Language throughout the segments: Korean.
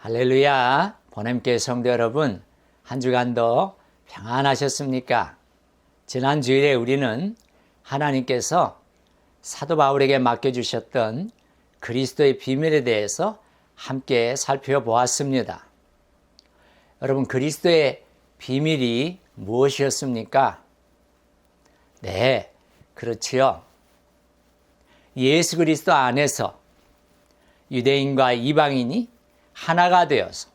할렐루야, 보냄교회 성도 여러분, 한 주간도 평안하셨습니까? 지난 주일에 우리는 하나님께서 사도 바울에게 맡겨주셨던 그리스도의 비밀에 대해서 함께 살펴보았습니다. 여러분, 그리스도의 비밀이 무엇이었습니까? 네, 그렇지요. 예수 그리스도 안에서 유대인과 이방인이 하나가 되어서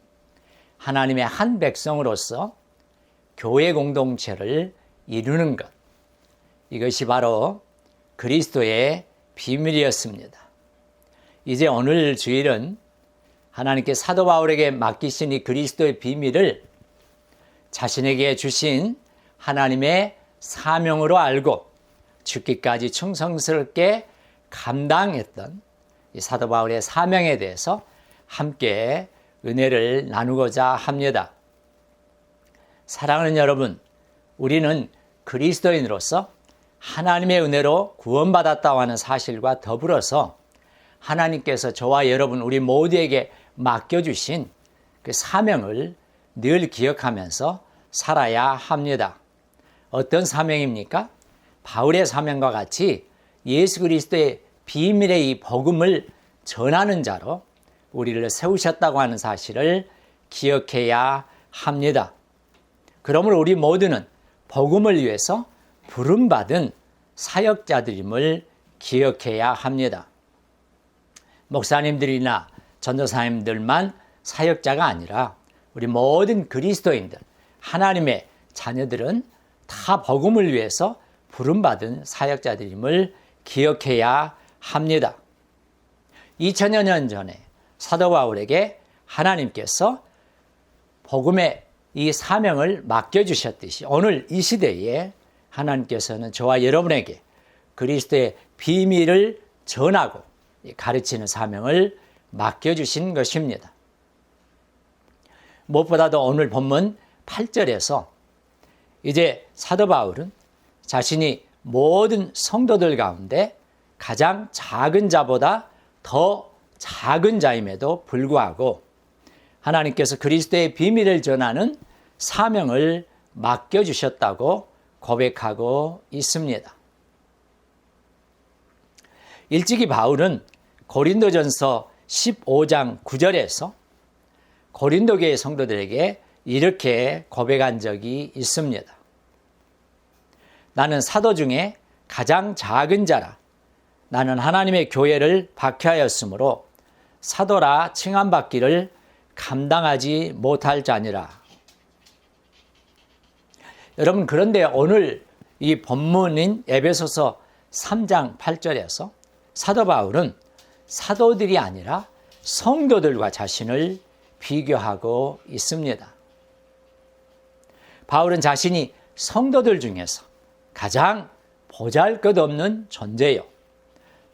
하나님의 한 백성으로서 교회 공동체를 이루는 것, 이것이 바로 그리스도의 비밀이었습니다. 이제 오늘 주일은 하나님께 사도 바울에게 맡기신 이 그리스도의 비밀을 자신에게 주신 하나님의 사명으로 알고 죽기까지 충성스럽게 감당했던 이 사도 바울의 사명에 대해서 함께 은혜를 나누고자 합니다. 사랑하는 여러분, 우리는 그리스도인으로서 하나님의 은혜로 구원받았다고 하는 사실과 더불어서 하나님께서 저와 여러분 우리 모두에게 맡겨주신 그 사명을 늘 기억하면서 살아야 합니다. 어떤 사명입니까? 바울의 사명과 같이 예수 그리스도의 비밀의 이 복음을 전하는 자로 우리를 세우셨다고 하는 사실을 기억해야 합니다. 그러므로 우리 모두는 복음을 위해서 부름받은 사역자들임을 기억해야 합니다. 목사님들이나 전도사님들만 사역자가 아니라 우리 모든 그리스도인들, 하나님의 자녀들은 다 복음을 위해서 부름받은 사역자들임을 기억해야 합니다. 2000여 년 전에 사도 바울에게 하나님께서 복음의 이 사명을 맡겨주셨듯이 오늘 이 시대에 하나님께서는 저와 여러분에게 그리스도의 비밀을 전하고 가르치는 사명을 맡겨주신 것입니다. 무엇보다도 오늘 본문 8절에서 이제 사도 바울은 자신이 모든 성도들 가운데 가장 작은 자보다 더 작은 자임에도 불구하고 하나님께서 그리스도의 비밀을 전하는 사명을 맡겨주셨다고 고백하고 있습니다. 일찍이 바울은 고린도전서 15장 9절에서 고린도 교회 성도들에게 이렇게 고백한 적이 있습니다. 나는 사도 중에 가장 작은 자라. 나는 하나님의 교회를 박해하였으므로 사도라 칭함받기를 감당하지 못할 자니라. 여러분, 그런데 오늘 이 본문인 에베소서 3장 8절에서 사도 바울은 사도들이 아니라 성도들과 자신을 비교하고 있습니다. 바울은 자신이 성도들 중에서 가장 보잘것없는 존재요.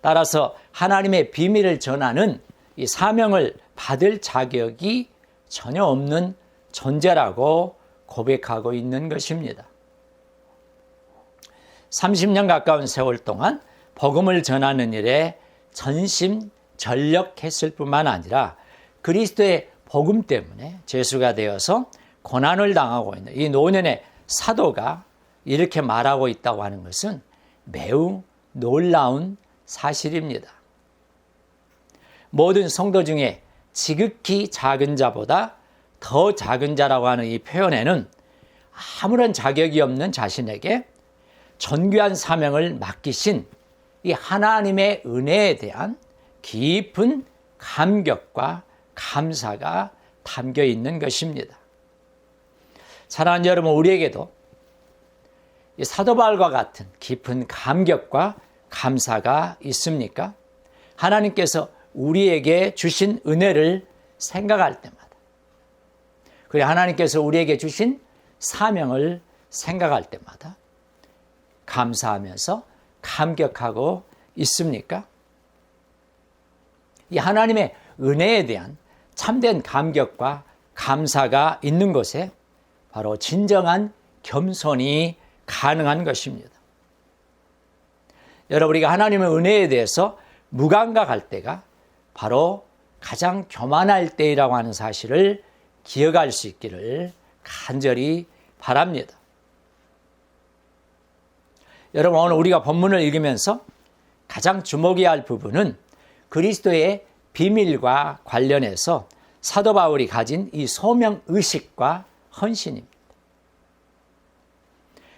따라서 하나님의 비밀을 전하는 이 사명을 받을 자격이 전혀 없는 존재라고 고백하고 있는 것입니다. 30년 가까운 세월 동안 복음을 전하는 일에 전심전력했을 뿐만 아니라 그리스도의 복음 때문에 죄수가 되어서 고난을 당하고 있는 이 노년의 사도가 이렇게 말하고 있다고 하는 것은 매우 놀라운 사실입니다. 모든 성도 중에 지극히 작은 자보다 더 작은 자라고 하는 이 표현에는 아무런 자격이 없는 자신에게 존귀한 사명을 맡기신 이 하나님의 은혜에 대한 깊은 감격과 감사가 담겨 있는 것입니다. 사랑하는 여러분, 우리에게도 이 사도 바울과 같은 깊은 감격과 감사가 있습니까? 하나님께서 우리에게 주신 은혜를 생각할 때마다, 그리고 하나님께서 우리에게 주신 사명을 생각할 때마다 감사하면서 감격하고 있습니까? 이 하나님의 은혜에 대한 참된 감격과 감사가 있는 곳에 바로 진정한 겸손이 가능한 것입니다. 여러분, 우리가 하나님의 은혜에 대해서 무감각할 때가 바로 가장 교만할 때이라고 하는 사실을 기억할 수 있기를 간절히 바랍니다. 여러분, 오늘 우리가 본문을 읽으면서 가장 주목해야 할 부분은 그리스도의 비밀과 관련해서 사도 바울이 가진 이 소명의식과 헌신입니다.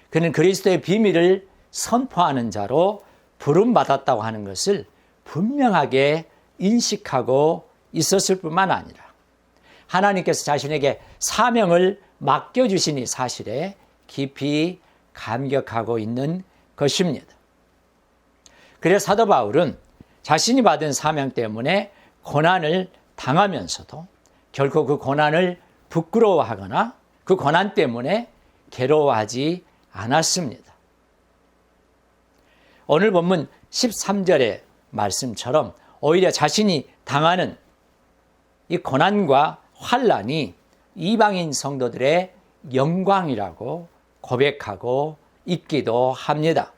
그는 그리스도의 비밀을 선포하는 자로 부름받았다고 하는 것을 분명하게 인식하고 있었을 뿐만 아니라 하나님께서 자신에게 사명을 맡겨주신 이 사실에 깊이 감격하고 있는 것입니다. 그래서 사도 바울은 자신이 받은 사명 때문에 고난을 당하면서도 결코 그 고난을 부끄러워하거나 그 고난 때문에 괴로워하지 않았습니다. 오늘 본문 13절의 말씀처럼 오히려 자신이 당하는 이 고난과 환난이 이방인 성도들의 영광이라고 고백하고 있기도 합니다.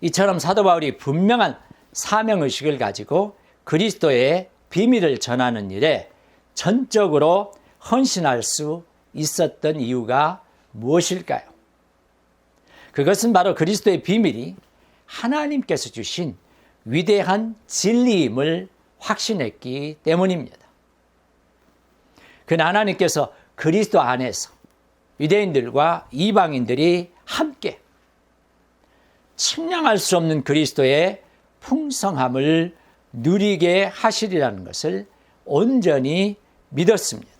이처럼 사도 바울이 분명한 사명의식을 가지고 그리스도의 비밀을 전하는 일에 전적으로 헌신할 수 있었던 이유가 무엇일까요? 그것은 바로 그리스도의 비밀이 하나님께서 주신 위대한 진리임을 확신했기 때문입니다. 그는 하나님께서 그리스도 안에서 유대인들과 이방인들이 함께 측량할 수 없는 그리스도의 풍성함을 누리게 하시리라는 것을 온전히 믿었습니다.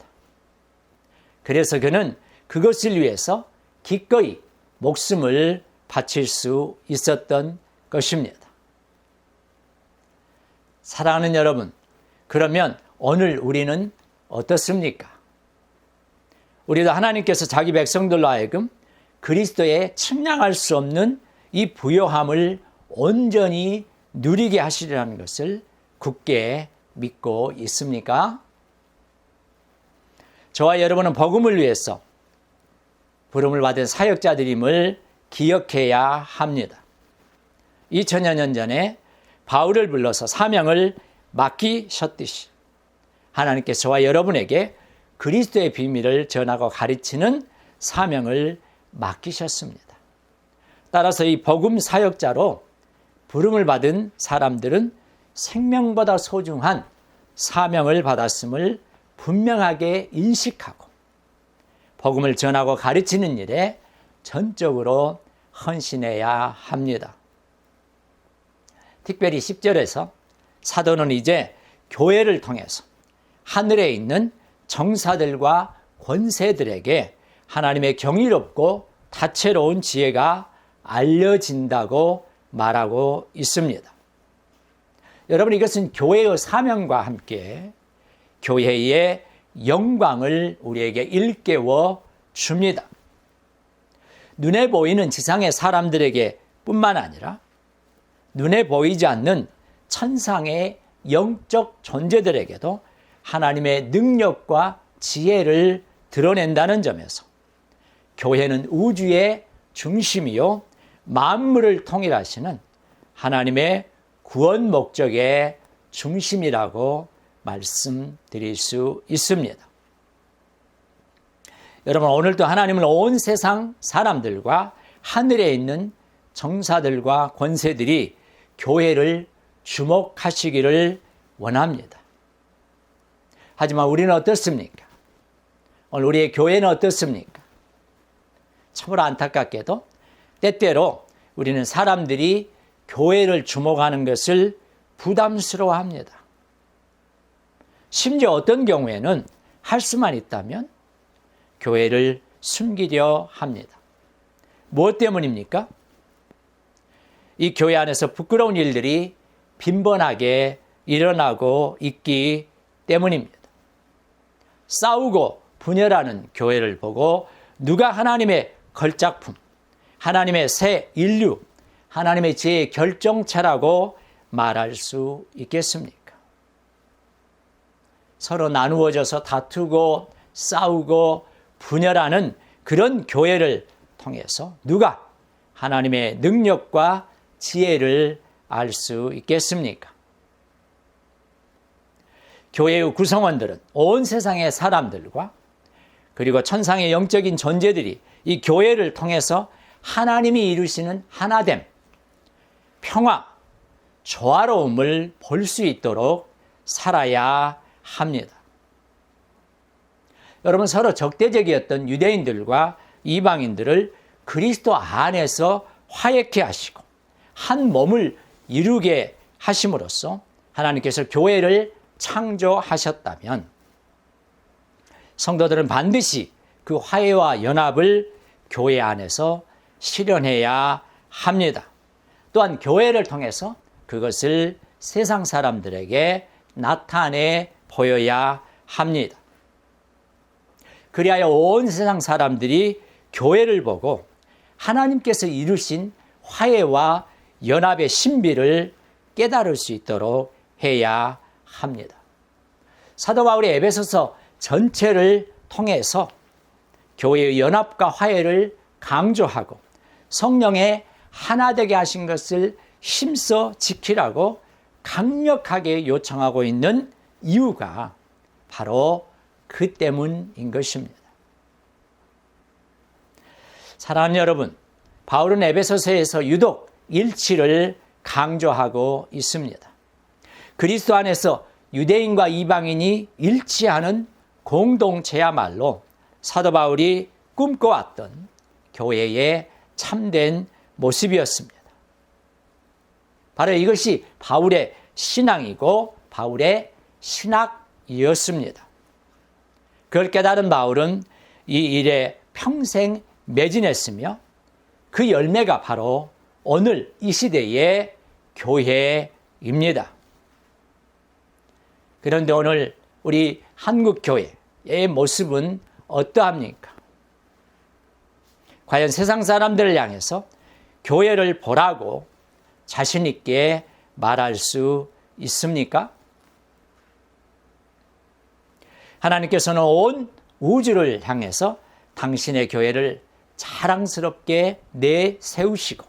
그래서 그는 그것을 위해서 기꺼이 목숨을 바칠 수 있었던 것입니다. 사랑하는 여러분, 그러면 오늘 우리는 어떻습니까? 우리도 하나님께서 자기 백성들로 하여금 그리스도의 측량할 수 없는 이 부요함을 온전히 누리게 하시리라는 것을 굳게 믿고 있습니까? 저와 여러분은 복음을 위해서 부름을 받은 사역자들임을 기억해야 합니다. 2000여 년 전에 바울을 불러서 사명을 맡기셨듯이 하나님께서 저와 여러분에게 그리스도의 비밀을 전하고 가르치는 사명을 맡기셨습니다. 따라서 이 복음 사역자로 부름을 받은 사람들은 생명보다 소중한 사명을 받았음을 분명하게 인식하고 복음을 전하고 가르치는 일에 전적으로 헌신해야 합니다. 특별히 10절에서 사도는 이제 교회를 통해서 하늘에 있는 정사들과 권세들에게 하나님의 경이롭고 다채로운 지혜가 알려진다고 말하고 있습니다. 여러분, 이것은 교회의 사명과 함께 교회의 영광을 우리에게 일깨워 줍니다. 눈에 보이는 지상의 사람들에게 뿐만 아니라 눈에 보이지 않는 천상의 영적 존재들에게도 하나님의 능력과 지혜를 드러낸다는 점에서 교회는 우주의 중심이요 만물을 통일하시는 하나님의 구원 목적의 중심이라고 말씀드릴 수 있습니다. 여러분, 오늘도 하나님은 온 세상 사람들과 하늘에 있는 정사들과 권세들이 교회를 주목하시기를 원합니다. 하지만 우리는 어떻습니까? 오늘 우리의 교회는 어떻습니까? 참으로 안타깝게도 때때로 우리는 사람들이 교회를 주목하는 것을 부담스러워합니다. 심지어 어떤 경우에는 할 수만 있다면 교회를 숨기려 합니다. 무엇 때문입니까? 이 교회 안에서 부끄러운 일들이 빈번하게 일어나고 있기 때문입니다. 싸우고 분열하는 교회를 보고 누가 하나님의 걸작품, 하나님의 새 인류, 하나님의 지혜의 결정체라고 말할 수 있겠습니까? 서로 나누어져서 다투고 싸우고 분열하는 그런 교회를 통해서 누가 하나님의 능력과 지혜를 알 수 있겠습니까? 교회의 구성원들은 온 세상의 사람들과 그리고 천상의 영적인 존재들이 이 교회를 통해서 하나님이 이루시는 하나됨, 평화, 조화로움을 볼 수 있도록 살아야 합니다. 여러분, 서로 적대적이었던 유대인들과 이방인들을 그리스도 안에서 화해케 하시고 한 몸을 이루게 하심으로써 하나님께서 교회를 창조하셨다면 성도들은 반드시 그 화해와 연합을 교회 안에서 실현해야 합니다. 또한 교회를 통해서 그것을 세상 사람들에게 나타내 보여야 합니다. 그리하여 온 세상 사람들이 교회를 보고 하나님께서 이루신 화해와 연합의 신비를 깨달을 수 있도록 해야 합니다. 사도 바울이 에베소서 전체를 통해서 교회의 연합과 화해를 강조하고 성령의 하나 되게 하신 것을 힘써 지키라고 강력하게 요청하고 있는 이유가 바로 그 때문인 것입니다. 사랑하는 여러분, 바울은 에베소서에서 유독 일치를 강조하고 있습니다. 그리스도 안에서 유대인과 이방인이 일치하는 공동체야말로 사도 바울이 꿈꿔왔던 교회의 참된 모습이었습니다. 바로 이것이 바울의 신앙이고 바울의 신학이었습니다. 그걸 깨달은 바울은 이 일에 평생 매진했으며 그 열매가 바로 오늘 이 시대의 교회입니다. 그런데 오늘 우리 한국교회의 모습은 어떠합니까? 과연 세상 사람들을 향해서 교회를 보라고 자신 있게 말할 수 있습니까? 하나님께서는 온 우주를 향해서 당신의 교회를 자랑스럽게 내세우시고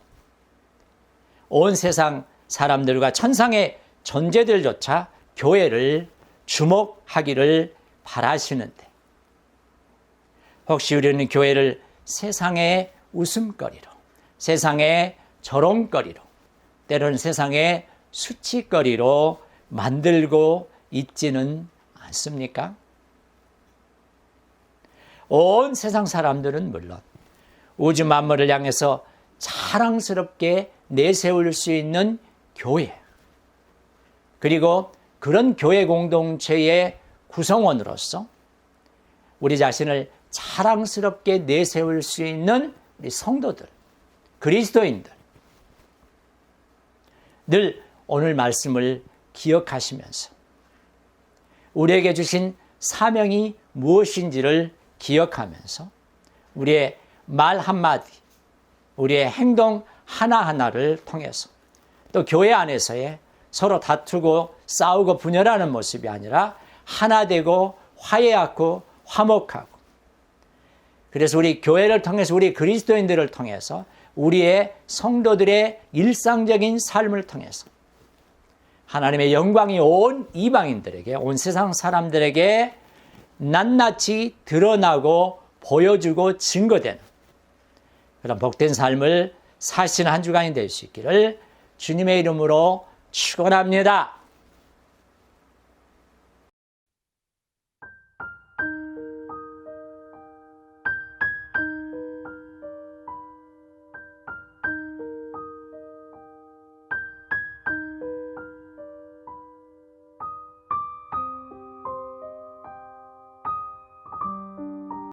온 세상 사람들과 천상의 존재들조차 교회를 주목하기를 바라시는데 혹시 우리는 교회를 세상의 웃음거리로, 세상의 조롱거리로, 때로는 세상의 수치거리로 만들고 있지는 않습니까? 온 세상 사람들은 물론 우주 만물을 향해서 자랑스럽게 내세울 수 있는 교회, 그리고 그런 교회 공동체의 구성원으로서 우리 자신을 자랑스럽게 내세울 수 있는 우리 성도들, 그리스도인들, 늘 오늘 말씀을 기억하시면서 우리에게 주신 사명이 무엇인지를 기억하면서 우리의 말 한마디, 우리의 행동 하나하나를 통해서 또 교회 안에서의 서로 다투고 싸우고 분열하는 모습이 아니라 하나 되고 화해하고 화목하고, 그래서 우리 교회를 통해서 우리 그리스도인들을 통해서 우리의 성도들의 일상적인 삶을 통해서 하나님의 영광이 온 이방인들에게, 온 세상 사람들에게 낱낱이 드러나고 보여주고 증거되는 그런 복된 삶을 사시는 한 주간이 될 수 있기를 주님의 이름으로 축원합니다.